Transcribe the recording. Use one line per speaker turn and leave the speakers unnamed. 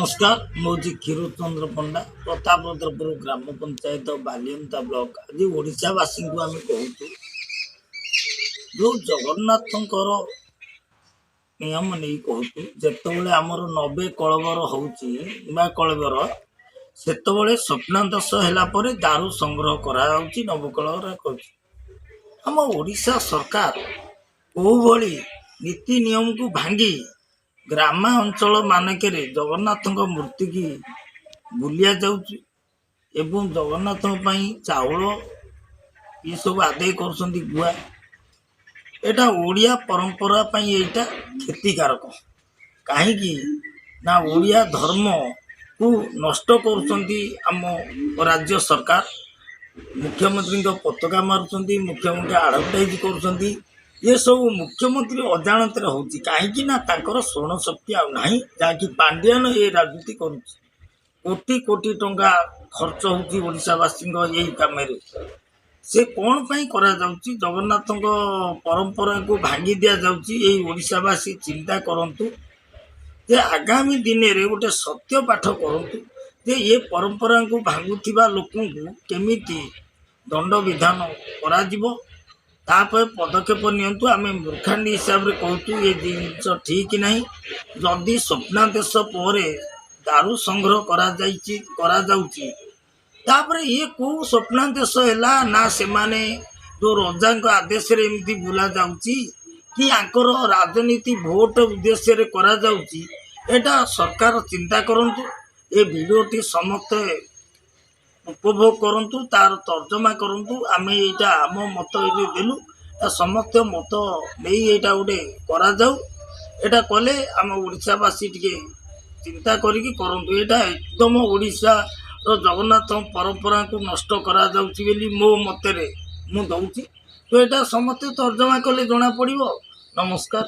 नमस्कार मुझे क्षीरचंद्र पंडा प्रतापरुद्रपुर ग्राम पंचायत बालियंता ब्लॉक आज ओडावासी को आम कहूँ जो जगन्नाथ नियम नहीं कहूँ जिते आमर 90 कलवर होलवर से स्वप्नादश है दारू संग्रह करा नवकलवर आम ओडिशा सरकार कौ नीति नियम को भांगी ग्रामा अंचल मानक जगन्नाथ मूर्ति की बुलिया जाउची एवं जगन्नाथ चाउल ये सब आदाय कर गुआ एटा ओडिया परंपरा एटा क्षतिकारक कहीं ना ओडिया धर्म को नष्ट कर राज्य सरकार मुख्यमंत्री पताका मारुंट मुख्यमंत्री आडभटाइज कर ये सब मुख्यमंत्री अजाणत होती कहीं स्मरण शक्ति आना जहाँकि पांड्यान ये राजनीति कोटी कोटी टंका खर्च होशावासी यही कम से कौन करा जगन्नाथ परंपरा को भांगी दि जाशावासी चिंता करूँ जे आगामी दिन में गोटे सत्य पाठ करूँ जे ये परंपरा को भांगुवा लोक केमिति दंड विधान करा तापर पदक्षेप नियंतु आम मूर्खांडी हिसाब से कहूँ ये जिन ठीक ना जदि स्वप्नादेश पर दारू संग्रह तापर ये कौ स्वप्नादेश है ना से माने जो रजा आदेश एमती बुला जाऊँगी कि आंकर राजनीति भोट उद्देश्य करा एटा सरकार चिंता करंतु ये वीडियोटी समस्त उपभोग करंतु तार तर्जमा करंतु आमे एटा आम मत ये देलु समस्त मत नहीं एटा गोटे करा जाऊ एटा कले आम ओडिशावासी टिके चिंता करिकी करंतु एटा एकदम ओडिशा रो जगन्नाथ परंपरा को नष्ट करा जाउची बेली मो मतरे मु दउची तो एटा समस्त तर्जमा कले जना पड़िबो। नमस्कार।